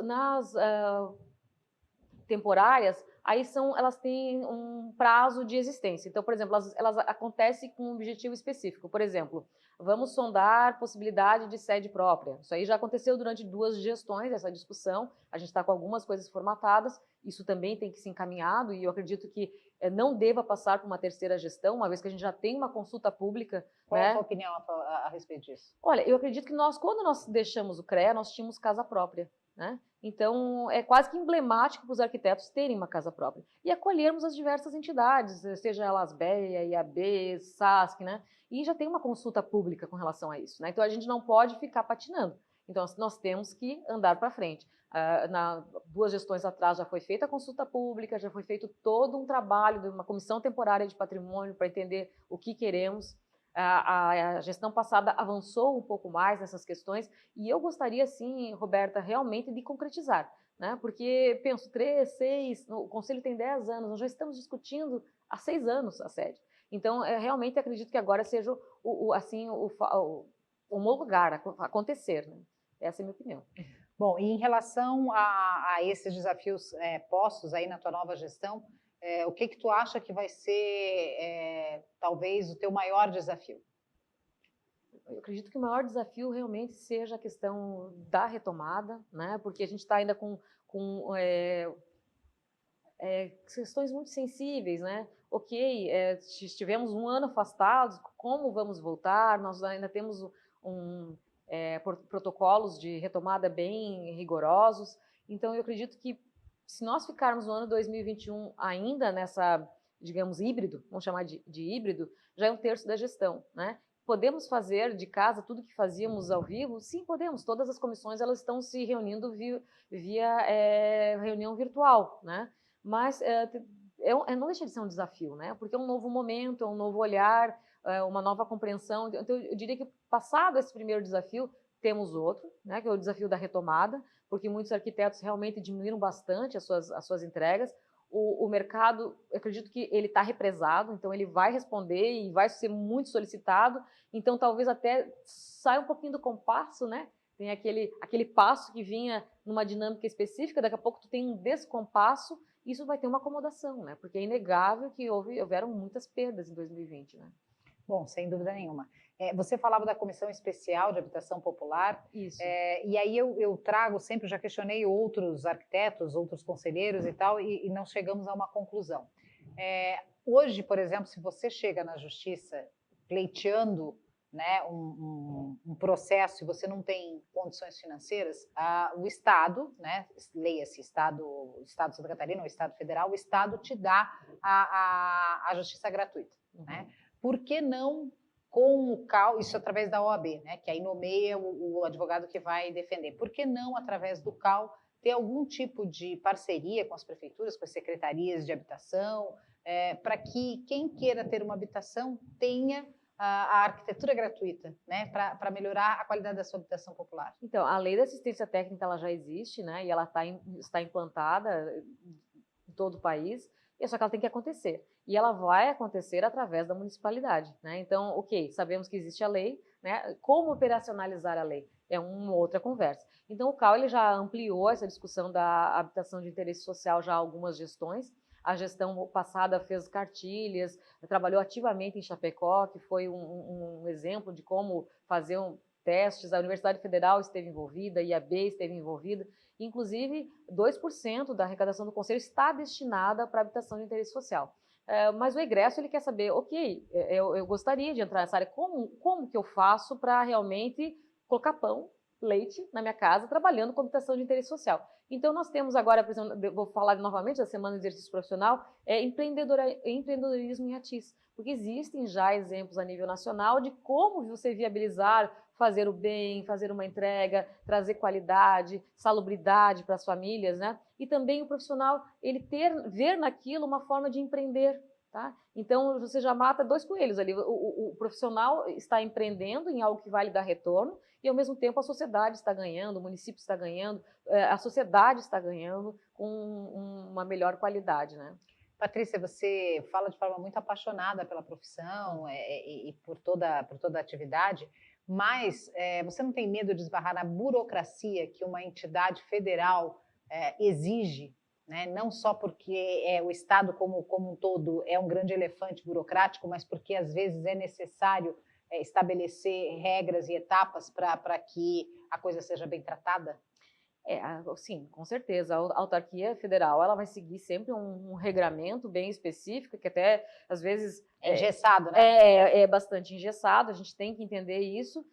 Speaker 2: temporárias, aí elas têm um prazo de existência. Então, por exemplo, elas acontecem com um objetivo específico. Por exemplo, vamos sondar possibilidade de sede própria. Isso aí já aconteceu durante 2 gestões, essa discussão. A gente está com algumas coisas formatadas. Isso também tem que ser encaminhado e eu acredito que não deva passar por uma 3ª gestão, uma vez que a gente já tem uma consulta pública.
Speaker 1: Qual
Speaker 2: né?
Speaker 1: é a sua opinião a respeito disso?
Speaker 2: Olha, eu acredito que quando nós deixamos o CREA, nós tínhamos casa própria, né? Então, é quase que emblemático para os arquitetos terem uma casa própria e acolhermos as diversas entidades, seja ela ASBEA, IAB, SASC, né? E já tem uma consulta pública com relação a isso, né? Então, a gente não pode ficar patinando. Então, nós temos que andar para frente. 2 gestões atrás já foi feita a consulta pública, já foi feito todo um trabalho de uma comissão temporária de patrimônio para entender o que queremos. A gestão passada avançou um pouco mais nessas questões e eu gostaria, sim, Roberta, realmente de concretizar, né? Porque, penso, 3, 6, o Conselho tem 10 anos, nós já estamos discutindo há 6 anos a sede. Então, realmente acredito que agora seja homologar, acontecer, né? Essa é a minha opinião.
Speaker 1: Bom, e em relação a esses desafios postos aí na tua nova gestão, o que tu acha que vai ser, talvez, o teu maior desafio?
Speaker 2: Eu acredito que o maior desafio realmente seja a questão da retomada, né? Porque a gente está ainda com questões muito sensíveis, né? Ok, estivemos 1 ano afastados, como vamos voltar? Nós ainda temos protocolos de retomada bem rigorosos. Então, eu acredito que se nós ficarmos no ano 2021 ainda nessa, digamos, híbrido, vamos chamar de híbrido, já é 1/3 da gestão, né? Podemos fazer de casa tudo que fazíamos ao vivo? Sim, podemos. Todas as comissões elas estão se reunindo via reunião virtual, né? Mas não deixa de ser um desafio, né? Porque é um novo momento, é um novo olhar, uma nova compreensão. Então, eu diria que passado esse primeiro desafio, temos outro, né? Que é o desafio da retomada, porque muitos arquitetos realmente diminuíram bastante as suas entregas. O mercado, eu acredito que ele está represado, então ele vai responder e vai ser muito solicitado, então talvez até saia um pouquinho do compasso, né? Tem aquele passo que vinha numa dinâmica específica, daqui a pouco tu tem um descompasso, isso vai ter uma acomodação, né? Porque é inegável que houveram muitas perdas em 2020, né?
Speaker 1: Bom, sem dúvida nenhuma. Você falava da Comissão Especial de Habitação Popular.
Speaker 2: Isso.
Speaker 1: E aí eu trago sempre, já questionei outros arquitetos, outros conselheiros e tal, e não chegamos a uma conclusão. Hoje, por exemplo, se você chega na justiça pleiteando, né, um processo e você não tem condições financeiras, o Estado, né, leia-se Estado de Santa Catarina ou Estado Federal, o Estado te dá a justiça gratuita. Né? Por que não com o CAL, isso através da OAB, né, que aí nomeia o advogado que vai defender, por que não através do CAL ter algum tipo de parceria com as prefeituras, com as secretarias de habitação, para que quem queira ter uma habitação tenha a arquitetura gratuita, né, para melhorar a qualidade da sua habitação popular?
Speaker 2: Então, a lei da assistência técnica ela já existe, né, e ela está implantada em todo o país, e só que ela tem que acontecer. E ela vai acontecer através da municipalidade, né? Então, ok, sabemos que existe a lei, né? Como operacionalizar a lei? É uma outra conversa. Então, o CAL ele já ampliou essa discussão da habitação de interesse social já há algumas gestões. A gestão passada fez cartilhas, trabalhou ativamente em Chapecó, que foi um exemplo de como fazer testes. A Universidade Federal esteve envolvida, a IAB esteve envolvida. Inclusive, 2% da arrecadação do Conselho está destinada para habitação de interesse social. Mas o egresso, ele quer saber, ok, eu gostaria de entrar nessa área, como que eu faço para realmente colocar pão, leite na minha casa, trabalhando com habitação de interesse social? Então, nós temos agora, por exemplo, vou falar novamente da Semana do Exercício Profissional, empreendedorismo em Atis, porque existem já exemplos a nível nacional de como você viabilizar fazer o bem, fazer uma entrega, trazer qualidade, salubridade para as famílias, né? E também o profissional, ele ver naquilo uma forma de empreender, tá? Então, você já mata dois coelhos ali. O profissional está empreendendo em algo que vai lhe dar retorno e, ao mesmo tempo, a sociedade está ganhando, o município está ganhando, a sociedade está ganhando com uma melhor qualidade, né?
Speaker 1: Patrícia, você fala de forma muito apaixonada pela profissão e por toda a atividade, mas você não tem medo de esbarrar na burocracia que uma entidade federal exige, né? Não só porque o Estado como um todo é um grande elefante burocrático, mas porque às vezes é necessário estabelecer regras e etapas para que a coisa seja bem tratada?
Speaker 2: Sim, com certeza. A autarquia federal ela vai seguir sempre um regramento bem específico, que até às vezes
Speaker 1: é engessado, né?
Speaker 2: É bastante engessado, a gente tem que entender isso,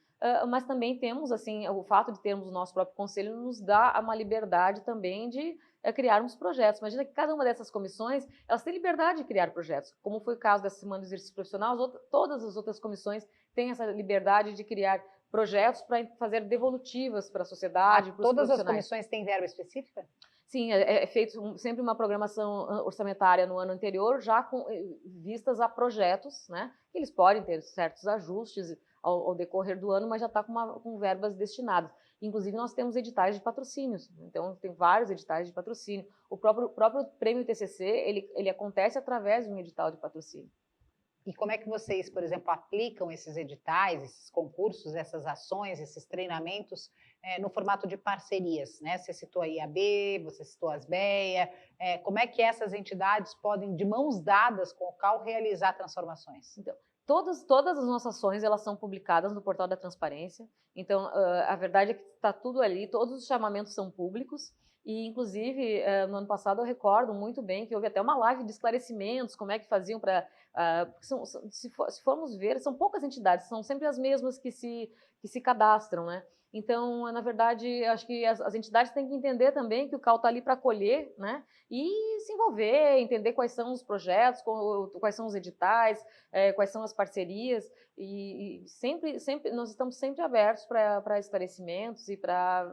Speaker 2: mas também temos, assim, o fato de termos o nosso próprio conselho nos dá uma liberdade também de criarmos projetos. Imagina que cada uma dessas comissões, elas têm liberdade de criar projetos, como foi o caso da Semana do Exercício Profissional, todas as outras comissões têm essa liberdade de criar projetos para fazer devolutivas para a sociedade, para os profissionais.
Speaker 1: Todas as comissões têm verba específica?
Speaker 2: Sim, é feito sempre uma programação orçamentária no ano anterior, já com vistas a projetos, né? Eles podem ter certos ajustes ao decorrer do ano, mas já está com verbas destinadas. Inclusive, nós temos editais de patrocínios, então tem vários editais de patrocínio. O próprio Prêmio TCC, ele acontece através de um edital de patrocínio.
Speaker 1: E como é que vocês, por exemplo, aplicam esses editais, esses concursos, essas ações, esses treinamentos no formato de parcerias, né? Você citou a IAB, você citou a ASBEA, como é que essas entidades podem, de mãos dadas com o CAL, realizar transformações?
Speaker 2: Então, todas as nossas ações, elas são publicadas no portal da transparência, então a verdade é que está tudo ali, todos os chamamentos são públicos, e inclusive no ano passado eu recordo muito bem que houve até uma live de esclarecimentos, como é que faziam para... se formos ver, são poucas entidades, são sempre as mesmas que se cadastram, né? Então, na verdade, acho que as entidades têm que entender também que o CAL está ali para acolher, né? E se envolver, entender quais são os projetos, quais são os editais, quais são as parcerias, e sempre nós estamos sempre abertos para esclarecimentos e para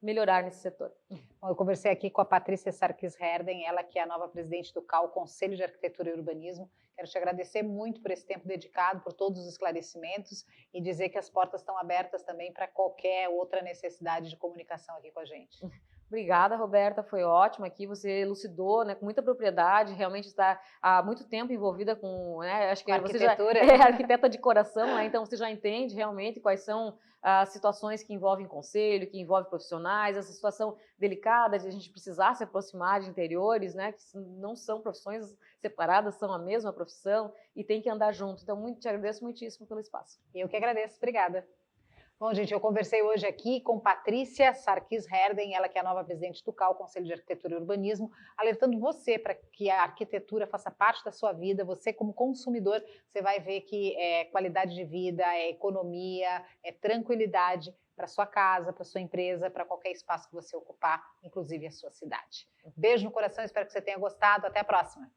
Speaker 2: melhorar nesse setor.
Speaker 1: Bom, eu conversei aqui com a Patrícia Sarkis Herden, ela que é a nova presidente do CAL, Conselho de Arquitetura e Urbanismo. Quero te agradecer muito por esse tempo dedicado, por todos os esclarecimentos e dizer que as portas estão abertas também para qualquer outra necessidade de comunicação aqui com a gente.
Speaker 2: Obrigada, Roberta, foi ótimo aqui, você elucidou, né, com muita propriedade, realmente está há muito tempo envolvida com, né, acho que você já é arquiteta de coração, né, então você já entende realmente quais são as situações que envolvem conselho, que envolvem profissionais, essa situação delicada de a gente precisar se aproximar de interiores, né, que não são profissões separadas, são a mesma profissão e tem que andar junto. Então, te agradeço muitíssimo pelo espaço.
Speaker 1: Eu que agradeço, obrigada. Bom, gente, eu conversei hoje aqui com Patrícia Sarkis Herden, ela que é a nova presidente do CAL, Conselho de Arquitetura e Urbanismo, alertando você para que a arquitetura faça parte da sua vida. Você, como consumidor, você vai ver que é qualidade de vida, é economia, é tranquilidade para sua casa, para sua empresa, para qualquer espaço que você ocupar, inclusive a sua cidade. Beijo no coração, espero que você tenha gostado. Até a próxima.